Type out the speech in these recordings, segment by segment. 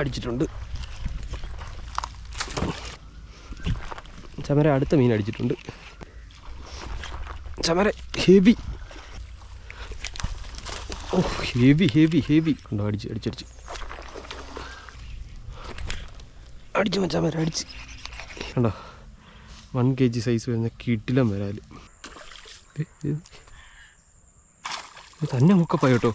അടിച്ചിട്ടുണ്ട്. ചമര അടുത്ത മീൻ അടിച്ചിട്ടുണ്ട്. ചമര ഹെവി. ഓ ഹെവി ഹെവി ഹെവി കണ്ടോ. അടിച്ച് ചമര അടിച്ച് കണ്ടോ. 1 kg സൈസ് വരുന്ന കിടിലം വരാല് തന്നെ മുക്കപ്പായി കേട്ടോ.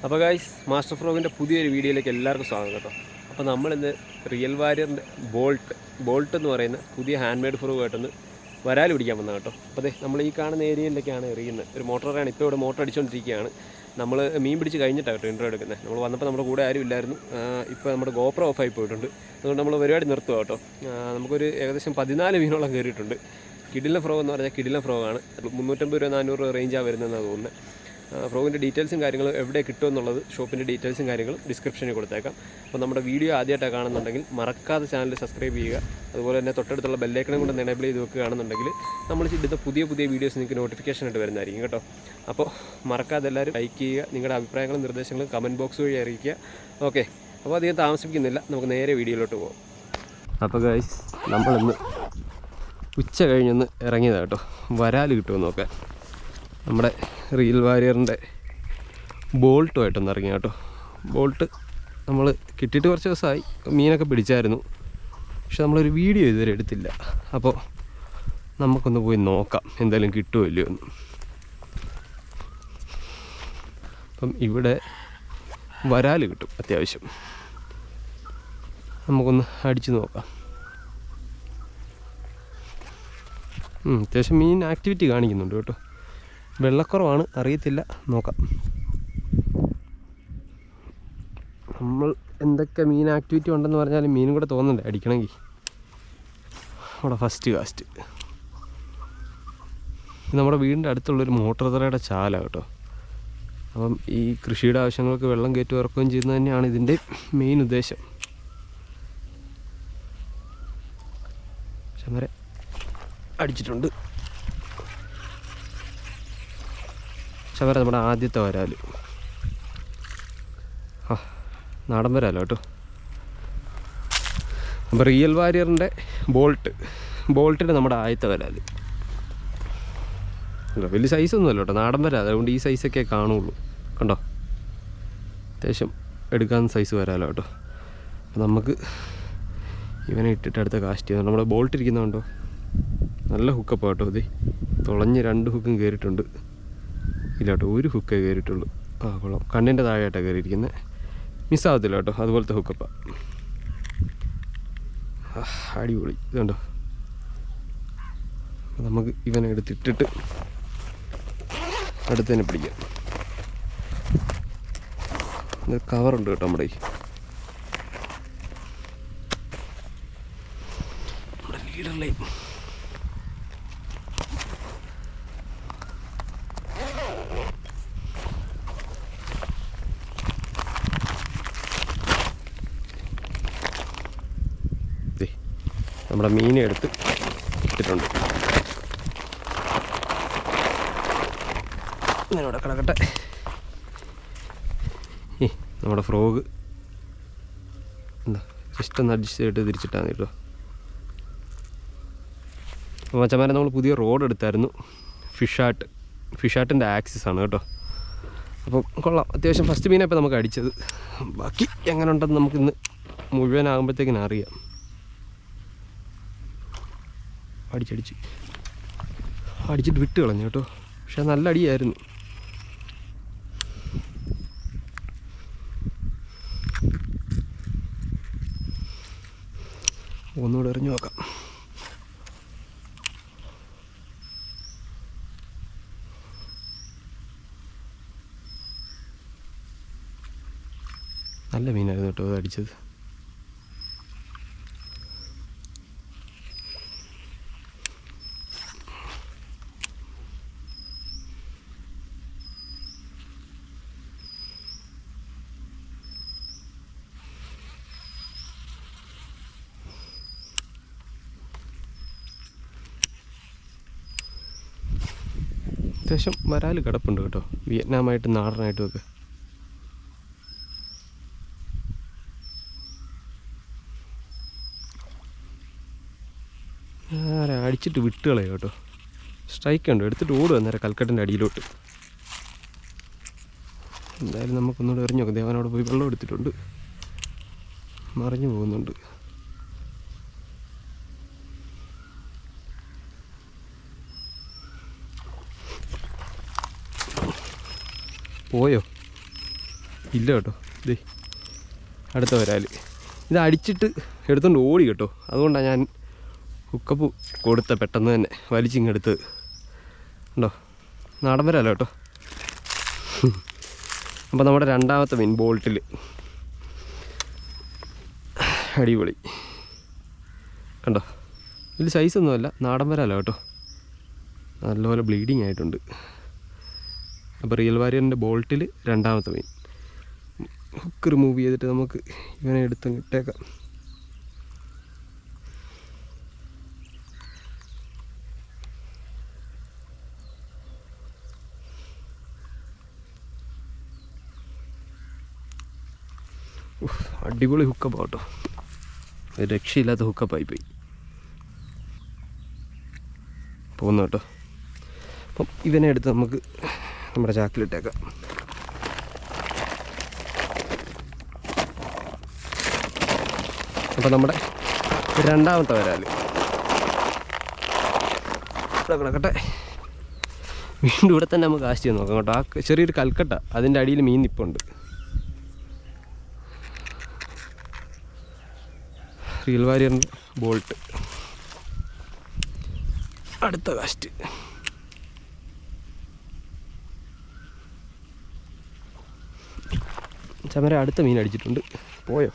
അപ്പോൾ ഗൈസ്, മാസ്റ്റർ ഫ്രോഗിൻ്റെ പുതിയൊരു വീഡിയോയിലേക്ക് എല്ലാവർക്കും സ്വാഗതം കേട്ടോ. അപ്പോൾ നമ്മളിന്ന് റിയൽ വാരിയറിൻ്റെ ബോൾട്ട് എന്ന് പറയുന്ന പുതിയ ഹാൻഡ് മെയ്ഡ് ഫ്രോഗായിട്ടൊന്ന് വരാൽ പിടിക്കാൻ വന്നത് കേട്ടോ. അപ്പോൾ അതെ, നമ്മൾ ഈ കാണുന്ന ഏരിയയിലേക്കാണ് എറിയുന്നത്. ഒരു മോട്ടറാണ് ഇപ്പോൾ ഇവിടെ മോട്ടർ അടിച്ചുകൊണ്ടിരിക്കുകയാണ്. നമ്മൾ മീൻ പിടിച്ച് കഴിഞ്ഞിട്ടാണ് കേട്ടോ ഇൻട്രോ എടുക്കുന്നത്. നമ്മൾ വന്നപ്പോൾ നമ്മുടെ കൂടെ ആരും ഇല്ലായിരുന്നു. ഇപ്പോൾ നമ്മുടെ ഗോപ്രോ ഓഫായി പോയിട്ടുണ്ട്. അതുകൊണ്ട് നമ്മൾ പരിപാടി നിർത്തുക കേട്ടോ. നമുക്കൊരു ഏകദേശം 14 മീനോളം കയറിയിട്ടുണ്ട്. കിടിലം ഫ്രോഗ് എന്ന് പറഞ്ഞാൽ കിടിലം ഫ്രോഗാണ്. 350 രൂപ 400 രൂപ റേഞ്ചാണ് വരുന്നതെന്നാണ് തോന്നുന്നത്. ഫ്രോഗിൻ്റെ ഡീറ്റെയിൽസും കാര്യങ്ങളും എവിടെ കിട്ടുമെന്നുള്ളത്, ഷോപ്പിൻ്റെ ഡീറ്റെയിൽസും കാര്യങ്ങളും ഡിസ്ക്രിപ്ഷനിൽ കൊടുത്തേക്കാം. അപ്പോൾ നമ്മുടെ വീഡിയോ ആദ്യമായിട്ടാണ് കാണുന്നുണ്ടെങ്കിൽ മറക്കാതെ ചാനൽ സബ്സ്ക്രൈബ് ചെയ്യുക. അതുപോലെ തന്നെ തൊട്ടടുത്തുള്ള ബെല്ലൈക്കണും കൂടെ എനേബിൾ ചെയ്ത് വെക്കുകയാണെന്നുണ്ടെങ്കിൽ നമ്മൾ ഇടുന്ന പുതിയ വീഡിയോസ് നിങ്ങൾക്ക് നോട്ടിഫിക്കേഷൻ ആയിട്ട് വരുന്നതായിരിക്കും കേട്ടോ. അപ്പോൾ മറക്കാതെ എല്ലാവരും ലൈക്ക് ചെയ്യുക. നിങ്ങളുടെ അഭിപ്രായങ്ങളും നിർദ്ദേശങ്ങളും കമൻറ്റ് ബോക്സ് വഴി അറിയിക്കുക. ഓക്കെ, അപ്പോൾ അധികം താമസിപ്പിക്കുന്നില്ല, നമുക്ക് നേരെ വീഡിയോയിലോട്ട് പോകാം. അപ്പോൾ ഗൈസ്, നമ്മളിന്ന് ഉച്ച കഴിഞ്ഞൊന്ന് ഇറങ്ങിയതാണ് കേട്ടോ. വരാൽ കിട്ടുമെന്ന് നോക്കാൻ. നമ്മുടെ റിയൽ വാരിയറിൻ്റെ ബോൾട്ടുമായിട്ടൊന്ന് ഇറങ്ങി കേട്ടോ. ബോൾട്ട് നമ്മൾ കിട്ടിയിട്ട് കുറച്ച് ദിവസമായി. മീനൊക്കെ പിടിച്ചായിരുന്നു, പക്ഷെ നമ്മളൊരു വീഡിയോ ഇതുവരെ എടുത്തില്ല. അപ്പോൾ നമുക്കൊന്ന് പോയി നോക്കാം എന്തായാലും കിട്ടുമോ ഇല്ലയോ എന്ന്. അപ്പം ഇവിടെ വരാൽ കിട്ടും അത്യാവശ്യം. നമുക്കൊന്ന് അടിച്ച് നോക്കാം. അത്യാവശ്യം മീൻ ആക്ടിവിറ്റി കാണിക്കുന്നുണ്ട് കേട്ടോ. വെള്ളക്കുറവാണ്, അറിയത്തില്ല, നോക്കാം. നമ്മൾ എന്തൊക്കെ മീൻ ആക്ടിവിറ്റി ഉണ്ടെന്ന് പറഞ്ഞാലും മീനും കൂടെ തോന്നണ്ടേ അടിക്കണമെങ്കിൽ. അവിടെ ഫസ്റ്റ് കാസ്റ്റ്. നമ്മുടെ വീടിൻ്റെ അടുത്തുള്ളൊരു മോട്ടോർ തറയുടെ ചാല കേട്ടോ. അപ്പം ഈ കൃഷിയുടെ ആവശ്യങ്ങൾക്ക് വെള്ളം കയറ്റി ഇറക്കുകയും ചെയ്യുന്നത് തന്നെയാണ് ഇതിൻ്റെ മെയിൻ ഉദ്ദേശം. ചമര അടിച്ചിട്ടുണ്ട്. ചമര നമ്മുടെ ആദ്യത്തെ വരാൽ. നാടൻ വരാലോ കേട്ടോ. അപ്പോൾ റിയൽ വാരിയറിൻ്റെ ബോൾട്ടിൻ്റെ നമ്മുടെ ആദ്യത്തെ വരാൽ. വലിയ സൈസൊന്നുമല്ല കേട്ടോ, നാടൻ വരാൽ. അതുകൊണ്ട് ഈ സൈസൊക്കെ കാണുള്ളൂ. കണ്ടോ, അത്യാവശ്യം എടുക്കാൻ സൈസ് വരാലോ കേട്ടോ. അപ്പോൾ നമുക്ക് ഇവനെ ഇട്ടിട്ട് അടുത്ത കാസ്റ്റ് ചെയ്യാം. നമ്മുടെ ബോൾട്ട് ഇരിക്കുന്നതുകൊണ്ടോ നല്ല ഹുക്കപ്പ് കേട്ടോ. ഇത് തുളഞ്ഞ് 2 ഹുക്കും കയറിയിട്ടുണ്ട്. ഇല്ല കേട്ടോ, ഒരു ഹുക്കേ കയറിയിട്ടുള്ളൂ. കൊള്ളാം. കണ്ണിൻ്റെ താഴെയായിട്ടാണ് കയറിയിരിക്കുന്നത്. മിസ്സാകത്തില്ല കേട്ടോ, അതുപോലത്തെ ഹുക്കപ്പാണ്. അടിപൊളി. ഇതുണ്ടോ. നമുക്ക് ഇവനെ എടുത്തിട്ടിട്ട് അടുത്തതിനെ പിടിക്കാം. ഇത് കവറുണ്ട് കേട്ടോ നമ്മുടെ ലീഡർ ലൈൻ. നമ്മുടെ മീനെ എടുത്ത് ഇട്ടിട്ടുണ്ട്. ഇങ്ങനെ ഇവിടെ കിടക്കട്ടെ. നമ്മുടെ ഫ്രോഗ് എന്താ ജസ്റ്റ് ഒന്ന് അഡ്ജസ്റ്റ് ചെയ്തിട്ട് തിരിച്ചിട്ടാണ് കേട്ടോ. അപ്പോൾ മച്ചന്മാരെ നമ്മൾ പുതിയ റോഡ് എടുത്തായിരുന്നു. ഫിഷാട്ടിൻ്റെ ആക്സിസ് ആണ് കേട്ടോ. അപ്പോൾ കൊള്ളാം, അത്യാവശ്യം ഫസ്റ്റ് മീനെ ഇപ്പോൾ നമുക്ക് അടിച്ചത്. ബാക്കി എങ്ങനെ ഉണ്ടെന്ന് നമുക്കിന്ന് മുഴുവനാകുമ്പോഴത്തേക്കിനും അറിയാം. അടിച്ചിട്ട് വിട്ട് കളഞ്ഞു കേട്ടോ. പക്ഷെ നല്ല അടിയായിരുന്നു. ഒന്നുകൂടെ എറിഞ്ഞു നോക്കാം. നല്ല മീനായിരുന്നു കേട്ടോ അത് അടിച്ചത്. അത്യാവശ്യം വരാൽ കിടപ്പുണ്ട് കേട്ടോ, വിയറ്റ്നാമായിട്ടും നാടനായിട്ടും ഒക്കെ. അടിച്ചിട്ട് വിട്ടുകളയോ കേട്ടോ. സ്ട്രൈക്ക് ഉണ്ട്, എടുത്തിട്ട് ഓടും അന്നേരം കൽക്കട്ടിൻ്റെ അടിയിലോട്ട്. എന്തായാലും നമുക്കൊന്നുകൂടെ എറിഞ്ഞു നോക്കാം. ദേവനോട് പോയി വെള്ളം എടുത്തിട്ടുണ്ട്, മറിഞ്ഞു പോകുന്നുണ്ട്. പോയോ? ഇല്ല കേട്ടോ. ഇതേ അടുത്ത വരാൽ. ഇത് അടിച്ചിട്ട് എടുത്തുകൊണ്ട് ഓടി കേട്ടോ. അതുകൊണ്ടാണ് ഞാൻ ഹുക്കപ്പ് കൊടുത്ത പെട്ടെന്ന് തന്നെ വലിച്ചിങ്ങെടുത്തത്. ഉണ്ടോ, നാടൻ വരാലോ കേട്ടോ. അപ്പോൾ നമ്മുടെ രണ്ടാമത്തെ മീൻ ബോൾട്ടിൽ അടിപൊളി കണ്ടോ. ഇതിൽ സൈസൊന്നുമല്ല, നാടൻ വരാലോ കേട്ടോ. നല്ലപോലെ ബ്ലീഡിങ് ആയിട്ടുണ്ട്. അപ്പോൾ റിയൽ വാരിയറിൻ്റെ ബോൾട്ടിൽ രണ്ടാമത്തെ മീൻ. ഹുക്ക് റിമൂവ് ചെയ്തിട്ട് നമുക്ക് ഇവനെ എടുത്ത് ഇട്ടേക്കാം. അടിപൊളി ഹുക്കപ്പ് കേട്ടോ, രക്ഷയില്ലാത്ത ഹുക്കപ്പായിപ്പോയി പോകുന്നു കേട്ടോ. അപ്പം ഇവനെ എടുത്ത് നമുക്ക് നമ്മുടെ ചാക്കിലിട്ടേക്കാം. അപ്പം നമ്മുടെ രണ്ടാമത്തെ വരാൽ കിടക്കട്ടെ. വീണ്ടും ഇവിടെ തന്നെ നമുക്ക് കാസ്റ്റ് ചെയ്ത് നോക്കാം കേട്ടോ. ആ ചെറിയൊരു കൽക്കട്ട, അതിൻ്റെ അടിയിൽ മീൻ നിപ്പുണ്ട്. റിയൽ വാരിയറിൻ്റെ ബോൾട്ട് അടുത്ത കാസ്റ്റ്. ചമര അടുത്ത മീൻ അടിച്ചിട്ടുണ്ട്. പോയോ?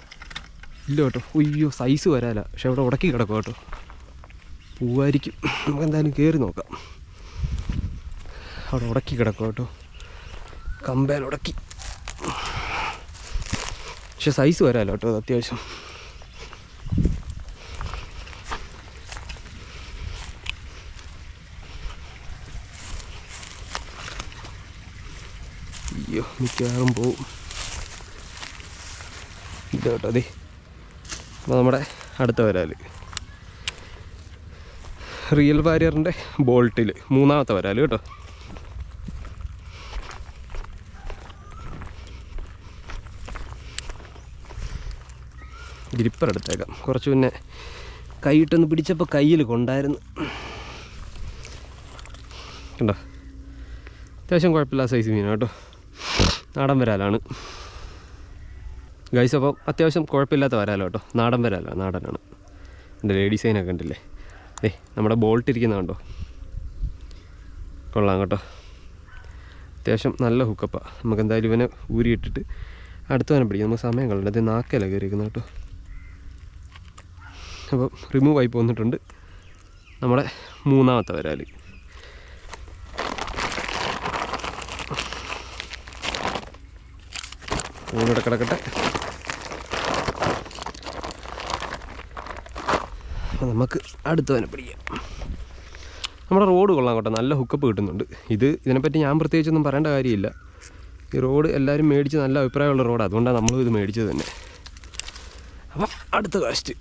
ഇല്ല കേട്ടോ. അയ്യോ, സൈസ് വരാല, പക്ഷെ അവിടെ ഉടക്കി കിടക്കും കേട്ടോ. പോവായിരിക്കും, നമുക്ക് എന്തായാലും കയറി നോക്കാം. അവിടെ ഉടക്കി കിടക്കും കേട്ടോ, കമ്പേൽ ഉടക്കി. പക്ഷെ സൈസ് വരാല കേട്ടോ, അത് അത്യാവശ്യം. അയ്യോ, മിക്കവാറും പോവും. ഇത് കേട്ടോ അതെ. അപ്പോൾ നമ്മുടെ അടുത്ത വരാൽ റിയൽ വാരിയറിൻ്റെ ബോൾട്ടിൽ മൂന്നാമത്തെ വരാൽ കേട്ടോ. ഗ്രിപ്പർ എടുത്തേക്കാം. കുറച്ച് മുന്നേ കൈയിട്ടൊന്ന് പിടിച്ചപ്പോൾ കയ്യിൽ കൊണ്ടായിരുന്നു കണ്ടോ. അത്യാവശ്യം കുഴപ്പമില്ല സൈസ് മീനാണ് കേട്ടോ, നാടൻ വരാലാണ് ഗൈസ്. അപ്പം അത്യാവശ്യം കുഴപ്പമില്ലാത്ത വരാലോ കേട്ടോ, നാടൻ വരാലാണ്, നാടനാണ്. എൻ്റെ ഡിസൈനൊക്കെ ഉണ്ടല്ലേ. നമ്മുടെ ബോൾട്ട് ഇരിക്കുന്ന കണ്ടോ, കൊള്ളാം കേട്ടോ. അത്യാവശ്യം നല്ല ഹുക്കപ്പാണ്. നമുക്ക് എന്തായാലും ഇവനെ ഊരിയിട്ടിട്ട് അടുത്തവനെ പിടിക്കും. നമുക്ക് സമയം കളയണ്ട. അത് നാക്കല കയറിയിരിക്കുന്നത് കേട്ടോ. അപ്പോൾ റിമൂവ് ആയി പോന്നിട്ടുണ്ട് നമ്മുടെ മൂന്നാമത്തെ വരാൽ. ഇവിടെ കിടക്കട്ടെ. അപ്പോൾ നമുക്ക് അടുത്തവനെ പിടിക്കാം. നമ്മുടെ റോഡ് കൊള്ളാം കേട്ടോ, നല്ല ഹുക്കപ്പ് കിട്ടുന്നുണ്ട്. ഇതിനെപ്പറ്റി ഞാൻ പ്രത്യേകിച്ചൊന്നും പറയേണ്ട കാര്യമില്ല. ഈ റോഡ് എല്ലാവരും മേടിച്ച് നല്ല അഭിപ്രായമുള്ള റോഡാണ്, അതുകൊണ്ടാണ് നമ്മളും ഇത് മേടിച്ചത് തന്നെ. അപ്പം അടുത്ത കാസ്റ്റ്.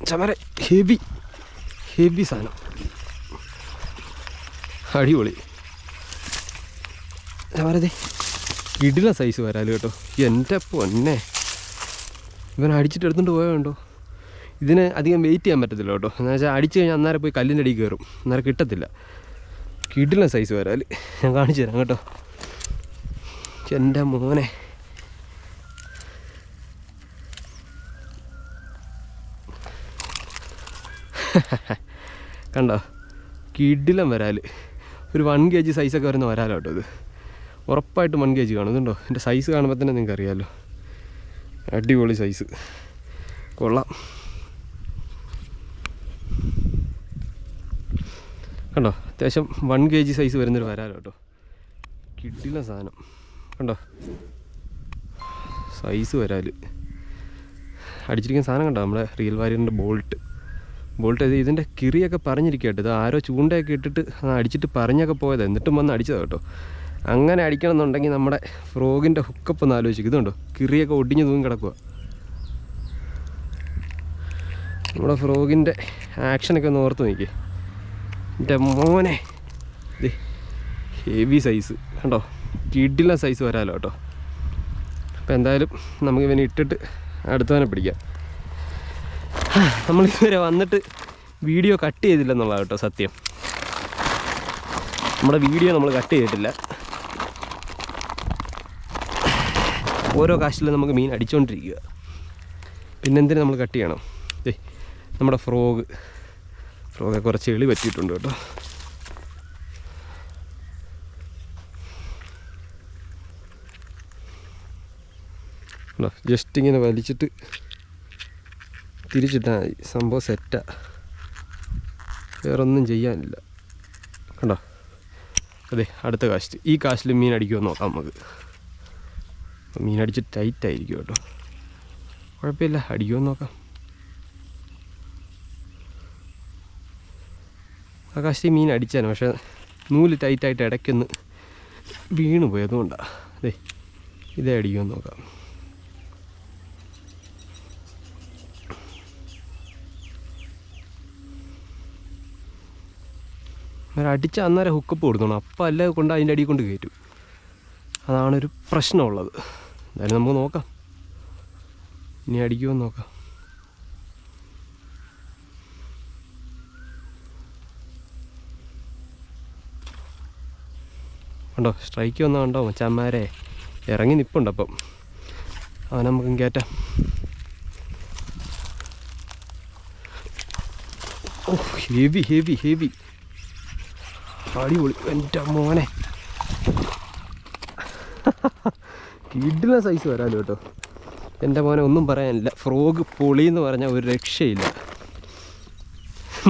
ചമര ഹെവി സാധനം, അടിപൊളി ചമരതെ. ഇടില സൈസ് വരാല് കേട്ടോ. എൻ്റെ പൊന്നെ, ഇവൻ അടിച്ചിട്ട് എടുത്തുകൊണ്ട് പോയോ. ഇതിന് അധികം വെയിറ്റ് ചെയ്യാൻ പറ്റത്തില്ല കേട്ടോ. എന്ന് വെച്ചാൽ അടിച്ച് കഴിഞ്ഞാൽ അന്നേരം പോയി കല്ലിൻ്റെ അടിയിൽ കയറും, അന്നേരം കിട്ടത്തില്ല. കിടില സൈസ് വരാല്, ഞാൻ കാണിച്ചു തരാം കേട്ടോ. എൻ്റെ മോനെ, കണ്ടോ, കിടിലം വരാൽ. ഒരു 1 kg സൈസൊക്കെ വരുന്ന വരാലോ കേട്ടോ. ഇത് ഉറപ്പായിട്ടും 1 kg കാണും. ഇതുണ്ടോ, എൻ്റെ സൈസ് കാണുമ്പോൾ തന്നെ നിങ്ങൾക്ക് അറിയാമല്ലോ. അടിപൊളി സൈസ്, കൊള്ളാം. കണ്ടോ, അത്യാവശ്യം 1 kg സൈസ് വരുന്നൊരു വരാലോ കേട്ടോ. കിട്ടില്ല സാധനം കണ്ടോ, സൈസ് വരാൽ അടിച്ചിരിക്കുന്ന സാധനം കണ്ടോ, നമ്മുടെ റിയൽ വാരിയറിൻ്റെ ബോൾട്ട് ഇതിൻ്റെ കിറിയൊക്കെ പറഞ്ഞിരിക്കുക കേട്ടോ. ഇത് ആരോ ചൂണ്ടയൊക്കെ ഇട്ടിട്ട് അടിച്ചിട്ട് പറഞ്ഞൊക്കെ പോയത്, എന്നിട്ടും വന്ന് അടിച്ചതാണ് കേട്ടോ. അങ്ങനെ അടിക്കണം എന്നുണ്ടെങ്കിൽ നമ്മുടെ ഫ്രോഗിൻ്റെ ഹുക്കപ്പ് ഒന്ന് ആലോചിക്കും. ഇതുണ്ടോ, കിറിയൊക്കെ ഒടിഞ്ഞ് തൂങ്ങി കിടക്കുക. നമ്മുടെ ഫ്രോഗിൻ്റെ ആക്ഷനൊക്കെ ഒന്ന് ഓർത്ത് നോക്കി. എൻ്റെ മോനെ ഇത് ഹെവി സൈസ് കണ്ടോ, കിടിലൻ സൈസ് വരാലോ കേട്ടോ. അപ്പോൾ എന്തായാലും നമുക്ക് ഇവനെ ഇട്ടിട്ട് അടുത്തവനെ പിടിക്കാം. നമ്മളിതുവരെ വന്നിട്ട് വീഡിയോ കട്ട് ചെയ്തില്ലെന്നുള്ളതാണ് കേട്ടോ സത്യം. നമ്മുടെ വീഡിയോ നമ്മൾ കട്ട് ചെയ്തിട്ടില്ല. ഓരോ കാശിലും നമുക്ക് മീൻ അടിച്ചുകൊണ്ടിരിക്കുക. പിന്നെന്തിനും നമ്മൾ കട്ട് ചെയ്യണം. നമ്മുടെ ഫ്രോഗ് കുറച്ച് എളി പറ്റിയിട്ടുണ്ട് കേട്ടോ. ജസ്റ്റ് ഇങ്ങനെ വലിച്ചിട്ട് തിരിച്ചിട്ടാൽ മതി, സംഭവം സെറ്റാ. വേറൊന്നും ചെയ്യാനില്ല കണ്ടോ. അതെ, അടുത്ത കാശിൽ ഈ കാശിൽ മീൻ അടിക്കുമെന്ന് നോക്കാം നമുക്ക്. മീൻ അടിച്ച് ടൈറ്റായിരിക്കും കേട്ടോ, കുഴപ്പമില്ല, അടിക്കുമെന്ന് നോക്കാം. ആ കാശിൽ മീൻ അടിച്ചാണ്, പക്ഷേ നൂല് ടൈറ്റായിട്ട് ഇടയ്ക്കൊന്ന് വീണ് പോയി, അതുകൊണ്ടാണ്. അതെ, ഇതേ അടിക്കുമെന്ന് നോക്കാം. അടിച്ച അന്നേരം ഹുക്കപ്പ് കൊടുക്കണം, അപ്പം അല്ലേ കൊണ്ട് അതിൻ്റെ അടിയിൽ കൊണ്ട് കയറ്റും. അതാണൊരു പ്രശ്നമുള്ളത്. എന്തായാലും നമുക്ക് നോക്കാം, ഇനി അടിക്കുമെന്ന് നോക്കാം. കണ്ടോ, സ്ട്രൈക്ക് വന്നാൽ കണ്ടോ മച്ചാന്മാരെ, ഇറങ്ങി നിൽപ്പുണ്ട്. അപ്പം അവനെ നമുക്കും കയറ്റാം. ഓ, ഹെവി ഹെവി ഹെവി, അടിപൊളി. എൻ്റെ മോനെ, കിടിലൻ സൈസ് വരാലോ കേട്ടോ. എൻ്റെ മോനെ ഒന്നും പറയാനില്ല. ഫ്രോഗ് പൊളിയെന്ന് പറഞ്ഞാൽ ഒരു രക്ഷയില്ല.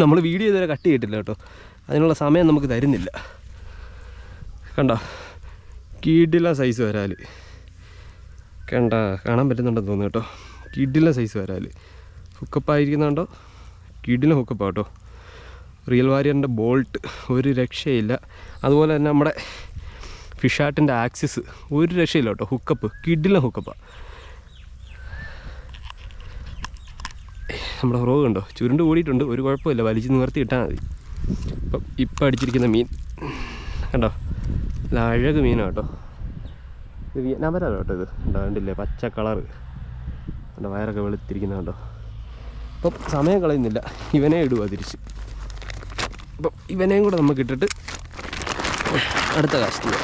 നമ്മൾ വീഡിയോ ഇതുവരെ കട്ട് ചെയ്തിട്ടില്ല കേട്ടോ, അതിനുള്ള സമയം നമുക്ക് തരുന്നില്ല. കണ്ടോ, കിടിലൻ സൈസ് വരാൽ കാണാൻ പറ്റുന്നുണ്ടെന്ന് തോന്നുന്നു കേട്ടോ. കിടിലൻ സൈസ് വരാൽ ഹുക്കപ്പായിരിക്കുന്നുണ്ടോ, കിടിലൻ ഹുക്കപ്പാണ് കേട്ടോ. റിയൽ വാരിയറിൻ്റെ ബോൾട്ട് ഒരു രക്ഷയില്ല. അതുപോലെ തന്നെ നമ്മുടെ ഫിഷ് ആർട്ടിൻ്റെ ആക്സിസ് ഒരു രക്ഷയില്ല കേട്ടോ. ഹുക്കപ്പ് കിടിലൻ ഹുക്കപ്പാണ്. നമ്മുടെ ഫ്രോഗ് കണ്ടോ, ചുരുണ്ട് കൂടിയിട്ടുണ്ട്, ഒരു കുഴപ്പമില്ല, വലിച്ച് നിവർത്തി ഇട്ടാൽ മതി. ഇപ്പം അടിച്ചിരിക്കുന്ന മീൻ കണ്ടോ, നല്ല അഴക് മീനാണ് കേട്ടോ. ഇത് വിയറ്റ്നാം വരാലോ കേട്ടോ. ഇത് ഉണ്ടാകണ്ടില്ലേ, പച്ച കളറ്, എൻ്റെ വയറൊക്കെ വെളുത്തിരിക്കുന്ന കണ്ടോ. അപ്പം സമയം കളയുന്നില്ല, ഇവനെ ഇടുക തിരിച്ച്. അപ്പം ഇവനെയും കൂടെ നമുക്ക് ഇട്ടിട്ട് അടുത്ത കാശ് ചെയ്യാം.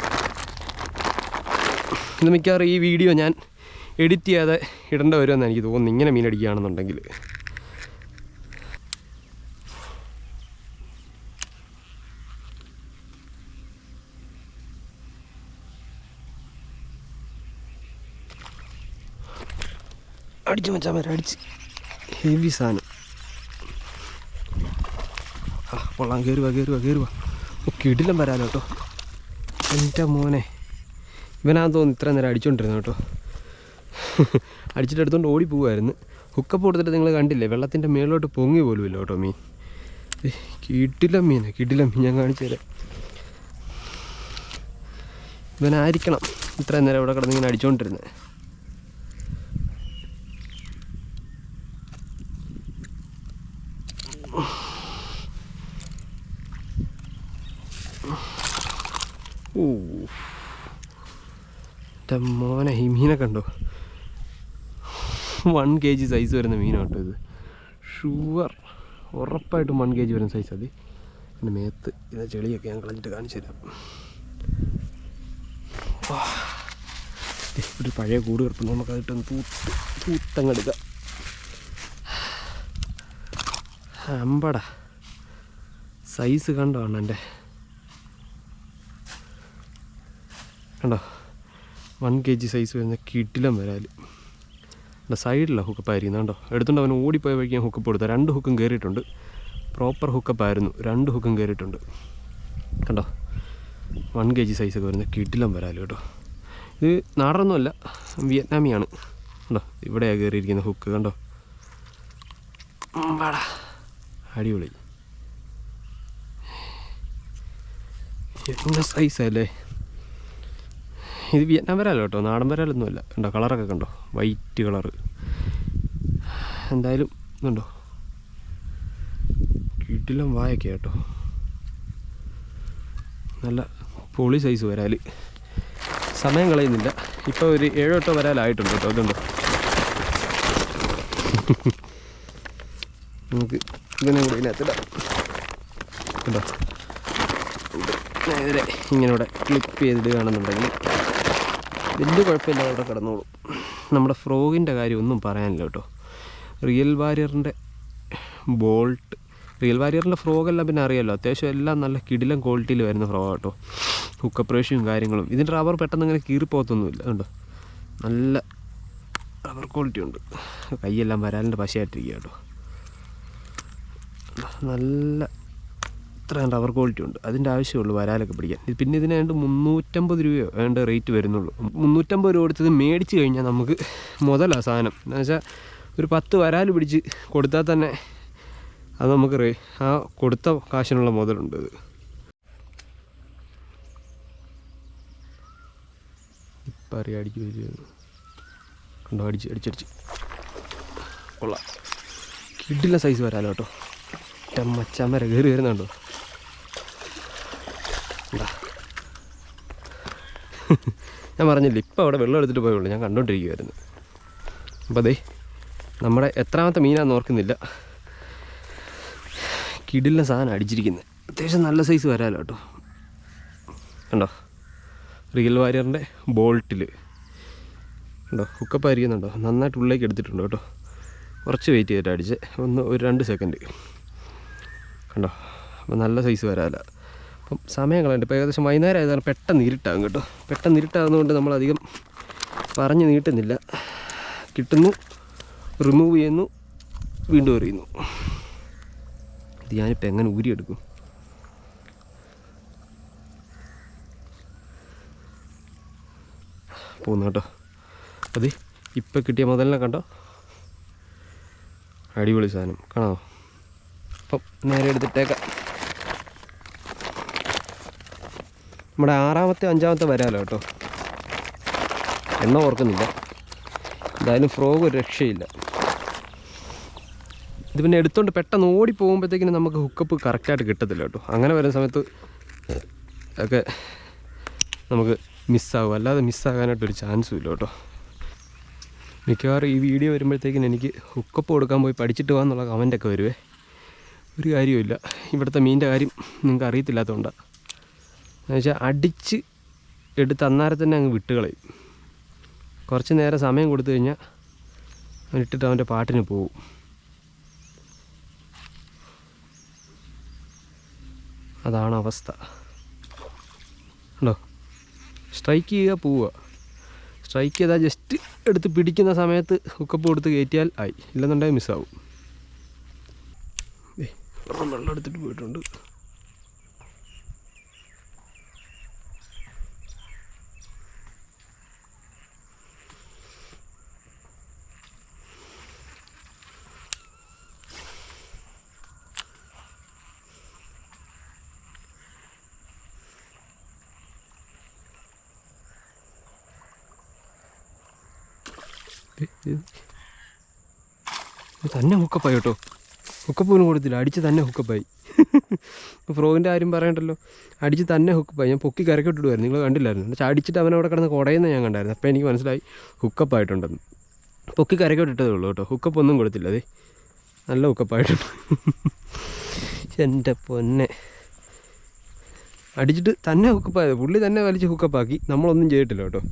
ഇത് മിക്കവാറും ഈ വീഡിയോ ഞാൻ എഡിറ്റ് ചെയ്യാതെ ഇടേണ്ട വരുമെന്ന് എനിക്ക് തോന്നുന്നു, ഇങ്ങനെ മീൻ അടിക്കുകയാണെന്നുണ്ടെങ്കിൽ. അടിച്ചു മച്ചാൻ വരെ, അടിച്ച് ഹെവി സാധനം. കൊള്ളാം, കയറുക. കിടിലം വരാലോ കേട്ടോ. എൻ്റെ മോനെ, ഇവനാന്ന് തോന്നുന്നു ഇത്ര നേരം അടിച്ചുകൊണ്ടിരുന്നു കേട്ടോ. അടിച്ചിട്ട് എടുത്തുകൊണ്ട് ഓടി പോകുമായിരുന്നു. ഹുക്കപ്പ് കൊടുത്തിട്ട് നിങ്ങൾ കണ്ടില്ലേ, വെള്ളത്തിൻ്റെ മേളിലോട്ട് പൊങ്ങി പോലും ഇല്ല കേട്ടോ മീൻ. കിടിലം മീൻ ഞാൻ കാണിച്ചു തരാം. ഇവനായിരിക്കണം ഇത്ര നേരം ഇവിടെ കിടന്ന് ഇങ്ങനെ അടിച്ചുകൊണ്ടിരുന്നത്. മോനെ, ഈ മീനെ കണ്ടോ, 1 kg സൈസ് വരുന്ന മീനാണ് കേട്ടോ ഇത്. ഷുവർ, ഉറപ്പായിട്ടും 1 kg വരുന്ന സൈസ്. അത് പിന്നെ മേത്ത് ഇതിൻ്റെ ചെളിയൊക്കെ ഞാൻ കളഞ്ഞിട്ട് കാണിച്ചു തരാം. ഒരു പഴയ കൂട് കിടപ്പുണ്ട്, നമുക്കതിട്ടൊന്ന് തൂത്തങ്ങെടുക്കാം. അമ്പടാ, സൈസ് കണ്ടോ അണ്ണൻ്റെ, കണ്ടോ 1 kg സൈസ് വരുന്ന കിടിലം വരാൽ. സൈഡിലാണ് ഹുക്കപ്പായിരിക്കുന്നത് കണ്ടോ. എടുത്തുകൊണ്ട് അവൻ ഓടിപ്പോയ വഴിക്ക് ഞാൻ ഹുക്കപ്പ് കൊടുത്താൽ 2 ഹുക്കും കയറിയിട്ടുണ്ട്. പ്രോപ്പർ ഹുക്കപ്പായിരുന്നു, 2 ഹുക്കും കയറിയിട്ടുണ്ട് കണ്ടോ. 1 kg സൈസൊക്കെ വരുന്ന കിടിലം വരാൽ കേട്ടോ. ഇത് നാടനൊന്നുമല്ല, വിയറ്റ്നാമിയാണ്. കണ്ടോ ഇവിടെയാണ് കയറിയിരിക്കുന്ന ഹുക്ക് കണ്ടോ. വാടാ അടിപൊളി. എന്താ സൈസല്ലേ ഇത്. വിയറ്റ്നാം വരാലോ കേട്ടോ, നാടൻ വരാലൊന്നുമല്ല. കണ്ടോ കളറൊക്കെ കണ്ടോ, വൈറ്റ് കളറ്. എന്തായാലും ഇതുണ്ടോ കിടിലം വായൊക്കെ കേട്ടോ. നല്ല പൊളി സൈസ് വരാൽ. സമയം കളയുന്നില്ല. ഇപ്പോൾ ഒരു 7-8 വരാലായിട്ടുണ്ട് കേട്ടോ. അതുണ്ടോ നമുക്ക് ഇതിനെ കൂടി ഇതിനകത്തിടാം. കേട്ടോ നേരെ ഇങ്ങനെ ഇവിടെ ക്ലിപ്പ് ചെയ്തിടുകയാണെന്നുണ്ടെങ്കിൽ വലിയ കുഴപ്പമില്ല, അവിടെ കിടന്നോളും. നമ്മുടെ ഫ്രോഗിൻ്റെ കാര്യം ഒന്നും പറയാനില്ല കേട്ടോ. റിയൽ വാരിയറിൻ്റെ ബോൾട്ട്, റിയൽ വാരിയറിൻ്റെ ഫ്രോഗെല്ലാം പിന്നെ അറിയാമല്ലോ, അത്യാവശ്യം എല്ലാം നല്ല കിടിലം ക്വാളിറ്റിയിൽ വരുന്ന ഫ്രോഗ് കേട്ടോ. ഹുക്ക് പ്രേഷ്യയും കാര്യങ്ങളും. ഇതിൻ്റെ റബ്ബർ പെട്ടെന്ന് ഇങ്ങനെ കീറിപ്പോകത്തൊന്നുമില്ല. കണ്ടോ നല്ല റബ്ബർ ക്വാളിറ്റി ഉണ്ട്. കൈയെല്ലാം വരാലിൻ്റെ പശയായിട്ടിരിക്കുക കേട്ടോ. നല്ല ഇത്രയും റബ്ബർ ക്വാളിറ്റി ഉണ്ട്. അതിൻ്റെ ആവശ്യമുള്ളൂ വരാലൊക്കെ പിടിക്കാൻ. പിന്നെ ഇതിന് വേണ്ട 350 രൂപയോ വേണ്ട റേറ്റ് വരുന്നുള്ളൂ. 350 രൂപ കൊടുത്തത് മേടിച്ച് കഴിഞ്ഞാൽ നമുക്ക് മുതലാണ് സാധനം. എന്ന് വെച്ചാൽ ഒരു 10 വരാൽ പിടിച്ച് കൊടുത്താൽ തന്നെ അത് നമുക്ക് ആ കൊടുത്ത കാശിനുള്ള മുതലുണ്ട്. ഇത് ഇപ്പം അറിയാം അടിച്ച് വരും കണ്ടോ. അടിച്ചടിച്ച് കൊള്ളാം. കിടില സൈസ് വരാലോ കേട്ടോ. മച്ചാമര കയറി വരുന്നുണ്ടോ. ഞാൻ പറഞ്ഞില്ല ഇപ്പം അവിടെ വെള്ളം എടുത്തിട്ട് പോയുള്ളൂ, ഞാൻ കണ്ടോണ്ടിരിക്കുമായിരുന്നു. അപ്പോൾ അതേ നമ്മുടെ എത്രാമത്തെ മീനാന്ന് ഓർക്കുന്നില്ല. കിടില സാധനം അടിച്ചിരിക്കുന്നത്. അത്യാവശ്യം നല്ല സൈസ് വരാലോ കേട്ടോ. കണ്ടോ റിയൽ വാരിയറിൻ്റെ ബോൾട്ടിൽ കണ്ടോ ഹുക്കപ്പ് ആയിരിക്കുന്നുണ്ടോ. നന്നായിട്ട് ഉള്ളിലേക്ക് എടുത്തിട്ടുണ്ട് കേട്ടോ. കുറച്ച് വെയിറ്റ് ചെയ്തിട്ട് അടിച്ച് ഒരു 2 സെക്കൻഡ് കണ്ടോ. അപ്പോൾ നല്ല സൈസ് വരാല. അപ്പം സമയം കളയണ്ട. ഇപ്പോൾ ഏകദേശം വൈകുന്നേരം ആയതാണ്. പെട്ടെന്ന് ഇരുട്ടാകും കേട്ടോ. പെട്ടെന്ന് ഇരുട്ടാകുന്നതുകൊണ്ട് നമ്മളധികം പറഞ്ഞ് നീട്ടുന്നില്ല. കിട്ടുന്നു, റിമൂവ് ചെയ്യുന്നു, വീണ്ടും എറിയുന്നു. ഇത് ഞാനിപ്പോൾ എങ്ങനെ ഊരിയെടുക്കും? പോകുന്നു കേട്ടോ. അത് ഇപ്പം കിട്ടിയ മുതലിനെ കണ്ടോ. അടിപൊളി സാധനം കാണാമോ. അപ്പം നേരെ എടുത്തിട്ടേക്കാം. നമ്മുടെ 6-ാമത്തെ 5-ാമത്തെ വരാലോ കേട്ടോ. എണ്ണം ഓർക്കുന്നില്ല. എന്തായാലും ഫ്രോഗ് ഒരു രക്ഷയില്ല. ഇത് പിന്നെ എടുത്തുകൊണ്ട് പെട്ടെന്ന് ഓടി പോകുമ്പോഴത്തേക്കിനും നമുക്ക് ഹുക്കപ്പ് കറക്റ്റായിട്ട് കിട്ടത്തില്ല കേട്ടോ. അങ്ങനെ വരുന്ന സമയത്ത് ഒക്കെ നമുക്ക് മിസ്സാകും. അല്ലാതെ മിസ്സാകാനായിട്ടൊരു ചാൻസും ഇല്ല കേട്ടോ. മിക്കവാറും ഈ വീഡിയോ വരുമ്പോഴത്തേക്കിനും എനിക്ക് ഹുക്കപ്പ് കൊടുക്കാൻ പോയി പഠിച്ചിട്ട് പോകാമെന്നുള്ള കമൻറ്റൊക്കെ വരുവേ. ഒരു കാര്യമില്ല. ഇവിടുത്തെ മീനിൻ്റെ കാര്യം നിങ്ങൾക്ക് അറിയത്തില്ലാത്തതുകൊണ്ടാണ്. എന്നുവെച്ചാൽ അടിച്ച് എടുത്ത് അന്നേരം തന്നെ അങ്ങ് വിട്ടുകളയും. കുറച്ച് നേരം സമയം കൊടുത്തു കഴിഞ്ഞാൽ ഇട്ടിട്ട് അവൻ്റെ പാട്ടിന് പോവും. അതാണ് അവസ്ഥ. ഉണ്ടോ സ്ട്രൈക്ക് ചെയ്യുക, പോവുക. സ്ട്രൈക്ക് ചെയ്താൽ ജസ്റ്റ് എടുത്ത് പിടിക്കുന്ന സമയത്ത് ഹുക്കപ്പ് കൊടുത്ത് കയറ്റിയാൽ ആയി. ഇല്ലെന്നുണ്ടെങ്കിൽ മിസ്സാവും. വെള്ളം എടുത്തിട്ട് പോയിട്ടുണ്ട്. തന്നെ ഹുക്കപ്പായി കേട്ടോ. ഹുക്കപ്പ് പോലും കൊടുത്തില്ല, അടിച്ച് തന്നെ ഹുക്കപ്പായി. ഫ്രോഗിൻ്റെ കാര്യം പറയണ്ടല്ലോ, അടിച്ച് തന്നെ ഹുക്കപ്പായി. ഞാൻ പൊക്കി കരക്കിട്ടിടുമായിരുന്നു, നിങ്ങൾ കണ്ടില്ലായിരുന്നു. പക്ഷേ അടിച്ചിട്ട് അവനവിടെ കിടന്ന് കുടയുന്ന ഞാൻ കണ്ടായിരുന്നു. അപ്പോൾ എനിക്ക് മനസ്സിലായി ഹുക്കപ്പായിട്ടുണ്ടെന്ന്. പൊക്കി കരക്കിട്ടിട്ടതേ ഉള്ളൂ കേട്ടോ. ഹുക്കപ്പ് ഒന്നും കൊടുത്തില്ല. അതെ നല്ല ഹുക്കപ്പായിട്ടുണ്ട്. എൻ്റെ പൊന്നെ, അടിച്ചിട്ട് തന്നെ ഹുക്കപ്പായത്. പുള്ളി തന്നെ വലിച്ച് ഹുക്കപ്പാക്കി, നമ്മളൊന്നും ചെയ്തിട്ടില്ല കേട്ടോ.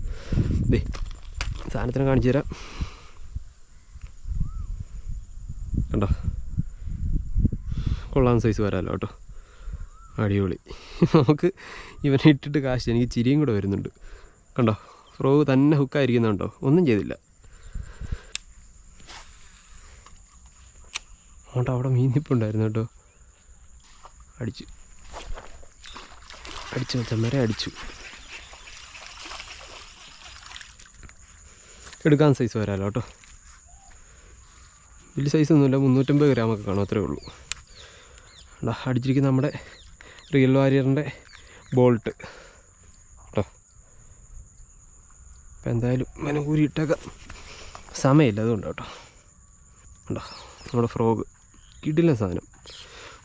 ദേ സാധനത്തിനെ കാണിച്ചു തരാം. കണ്ടോ കൊള്ളാൻ സൈസ് വരാമല്ലോ കേട്ടോ. അടിപൊളി. നമുക്ക് ഇവനെ ഇട്ടിട്ട് കാശ്. എനിക്ക് ചിരിയും കൂടെ വരുന്നുണ്ട്. കണ്ടോ ഫ്രോഗ് തന്നെ ഹുക്കായിരിക്കുന്നുണ്ടോ. ഒന്നും ചെയ്തില്ല. അതുകൊണ്ട് അവിടെ മീൻ നിൽപ്പുണ്ടായിരുന്നു കേട്ടോ. അടിച്ച് അടിച്ചു മച്ചന്മാരെ അടിച്ചു. എടുക്കാൻ സൈസ് വരാമല്ലോ കേട്ടോ. വലിയ സൈസൊന്നുമില്ല, 350 ഗ്രാമൊക്കെ കാണും, അത്രേ ഉള്ളൂ. അടിച്ചിരിക്കുന്ന നമ്മുടെ റിയൽ വാരിയറിൻ്റെ ബോൾട്ട് കേട്ടോ. അപ്പം എന്തായാലും മനകൂരിയിട്ടൊക്കെ സമയമില്ല, അതുകൊണ്ട് കേട്ടോ. ഉണ്ടോ നമ്മുടെ ഫ്രോഗ്, കിടിലൻ സാധനം,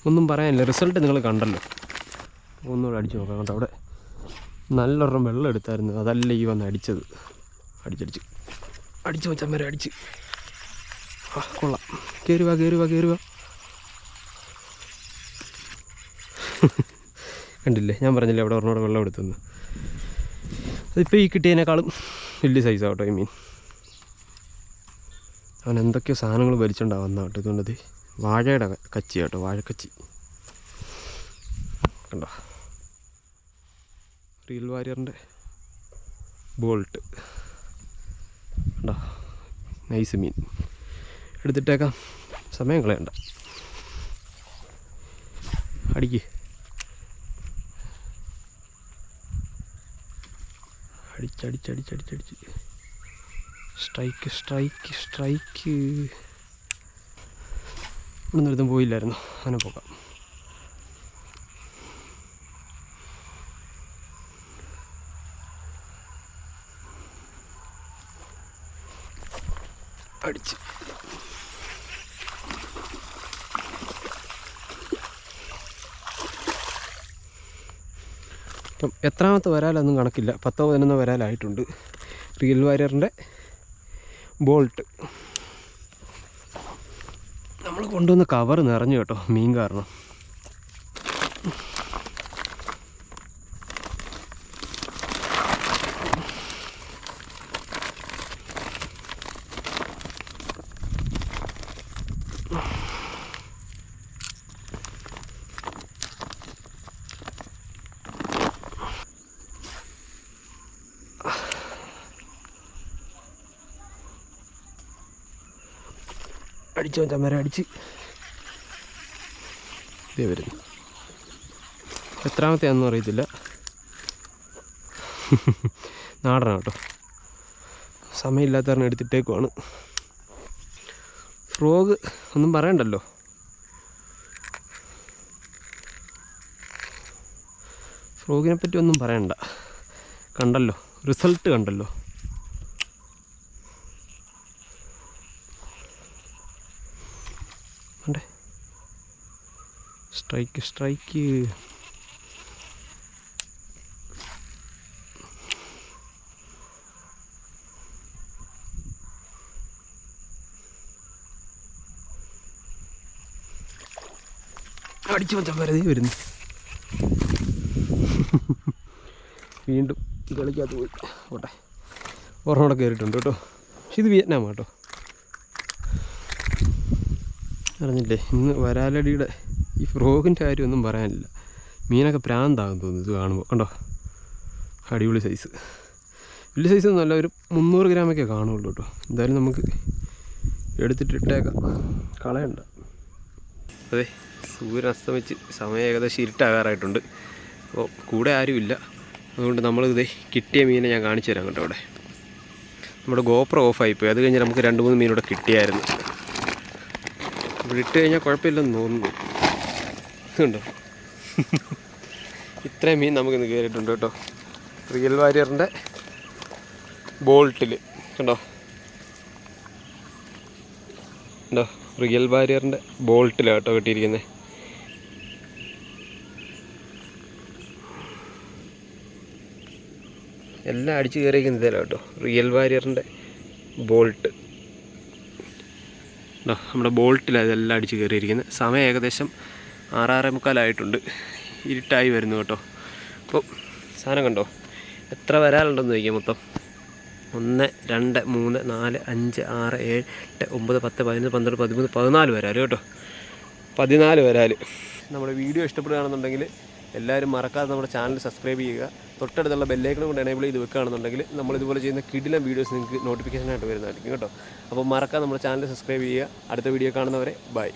ഒന്നും പറയാനില്ല. റിസൾട്ട് നിങ്ങൾ കണ്ടല്ലോ. ഒന്നുകൂടെ അടിച്ച് നോക്കാം കേട്ടോ. അവിടെ നല്ലൊരെണ്ണം വെള്ളം എടുത്തായിരുന്നു, അതല്ല ഈ വന്ന് അടിച്ചത്. അടിച്ച് മച്ചന്മാരെ അടിച്ച്. കൊള്ളാം. കയറി വാ. കണ്ടില്ലേ, ഞാൻ പറഞ്ഞില്ലേ അവിടെ ഒരെണ്ണോടെ വെള്ളം എടുത്തെന്ന്. അതിപ്പോൾ ഈ കിട്ടിയതിനേക്കാളും വലിയ സൈസാണ് കേട്ടോ. അവൻ എന്തൊക്കെയോ സാധനങ്ങൾ വലിച്ചുണ്ടാവുന്ന കേട്ടോ. ഇതുകൊണ്ടത് വാഴയുടെ കച്ചി കേട്ടോ, വാഴക്കച്ചി കണ്ടോ. റിയൽ വാരിയറിൻ്റെ ബോൾട്ട് കണ്ടോ, നൈസ് മീൻ. എടുത്തിട്ടേക്കാം, സമയം കളയണ്ട. അടിക്ക്. അടിച്ച് സ്ട്രൈക്ക്. ഇവിടെ നിന്നെടുത്തും പോയില്ലായിരുന്നു, അങ്ങനെ പോകാം. അടിച്ച് ഇപ്പം എത്രാമത്തെ വരാലൊന്നും കണക്കില്ല, 10-11 വരാലായിട്ടുണ്ട്. Real വാരിയറിൻ്റെ bolt. നമ്മൾ കൊണ്ടുവന്ന കവർ നിറഞ്ഞു കേട്ടോ, മീൻ കാരണം. അടിച്ചു ചമ്മര അടിച്ച് ഇതേ വരുന്നു. എത്രാമത്തെയാണെന്നും അറിയത്തില്ല. നാടനാണ് കേട്ടോ, സമയമില്ലാത്ത കാരണം എടുത്തിട്ടേക്കുവാണ്. ഫ്രോഗ് ഒന്നും പറയണ്ടല്ലോ. ഫ്രോഗിനെ പറ്റി ഒന്നും പറയണ്ട, കണ്ടല്ലോ, റിസൾട്ട് കണ്ടല്ലോ. അണ്ടേ സ്ട്രൈക്ക്. അടിച്ചു വച്ചാൽ വരതേ വരുന്നു. വീണ്ടും കളിക്കകത്ത് പോയി. ഓട്ടെ, ഒരെണ്ണോടെ കയറിയിട്ടുണ്ട് കേട്ടോ. പക്ഷെ ഇത് വിയറ്റ്നാം കേട്ടോ. അറിഞ്ഞില്ലേ, ഇന്ന് വരാലടിയുടെ ഈ ഫ്രോഗിൻ്റെ കാര്യമൊന്നും പറയാനില്ല. മീനൊക്കെ പ്രാന്താകും തോന്നുന്നു ഇത് കാണുമ്പോൾ. കണ്ടോ, അടിപൊളി സൈസ്. വലിയ സൈസൊന്നും അല്ല, ഒരു 300 ഗ്രാമൊക്കെ കാണുള്ളൂ കേട്ടോ. എന്തായാലും നമുക്ക് എടുത്തിട്ടിട്ടേക്കാം, കളയണ്ട. അതെ, സൂര്യൻ അസ്തമിച്ച് സമയം ഏകദേശം ഇരുട്ടാകാറായിട്ടുണ്ട്. അപ്പോൾ കൂടെ ആരുമില്ല, അതുകൊണ്ട് നമ്മളിതേ കിട്ടിയ മീനെ ഞാൻ കാണിച്ചു തരാം കേട്ടോ. അവിടെ നമ്മുടെ ഗോപ്രോ ഓഫായിപ്പോയി. അത് കഴിഞ്ഞ് നമുക്ക് 2-3 മീനൂടെ കിട്ടിയായിരുന്നു. ഇവിടെ ഇട്ട് കഴിഞ്ഞാൽ കുഴപ്പമില്ലെന്ന് തോന്നുന്നു. ഉണ്ടോ, ഇത്രയും മീൻ നമുക്കിന്ന് കയറിയിട്ടുണ്ട് കേട്ടോ. റിയൽ വാരിയറിൻ്റെ ബോൾട്ടിൽ കണ്ടോ, റിയൽ വാരിയറിൻ്റെ ബോൾട്ടിലാണ് കേട്ടോ കിട്ടിയിരിക്കുന്നത്. എല്ലാം അടിച്ച് കയറിയിരിക്കുന്നതല്ല കേട്ടോ, റിയൽ വാരിയറിൻ്റെ ബോൾട്ട്. നമ്മുടെ ബോൾട്ടിലാണ് ഇതെല്ലാം അടിച്ച് കയറിയിരിക്കുന്നത്. സമയം ഏകദേശം 6-6:45 ഇരുട്ടായി വരുന്നു കേട്ടോ. അപ്പോൾ സാധനം കണ്ടോ, എത്ര വരാലുണ്ടെന്ന് ചോദിക്കാം. മൊത്തം 1, 2, 3, 4, 5, 6, 7, 8, 9, 10, 11, 12, 13, 14 വരാൽ കേട്ടോ. 14 വരാൽ. നമ്മുടെ വീഡിയോ ഇഷ്ടപ്പെടുകയാണെന്നുണ്ടെങ്കിൽ എല്ലാവരും മറക്കാതെ നമ്മുടെ ചാനൽ സബ്സ്ക്രൈബ് ചെയ്യുക. തൊട്ടടുത്തുള്ള ബെല്ലൈക്കൺ കൊണ്ട് എനേബിൾ ചെയ്ത് വെക്കുകയാണെന്നുണ്ടെങ്കിൽ നമ്മളിതുപോലെ ചെയ്യുന്ന കിടിലൻ വീഡിയോസ് നിങ്ങൾക്ക് നോട്ടിഫിക്കേഷനായിട്ട് വരുന്നതായിരിക്കും കേട്ടോ. അപ്പോൾ മറക്കാതെ നമ്മുടെ ചാനൽ സബ്സ്ക്രൈബ് ചെയ്യുക. അടുത്ത വീഡിയോ കാണുന്നവരെ ബൈ.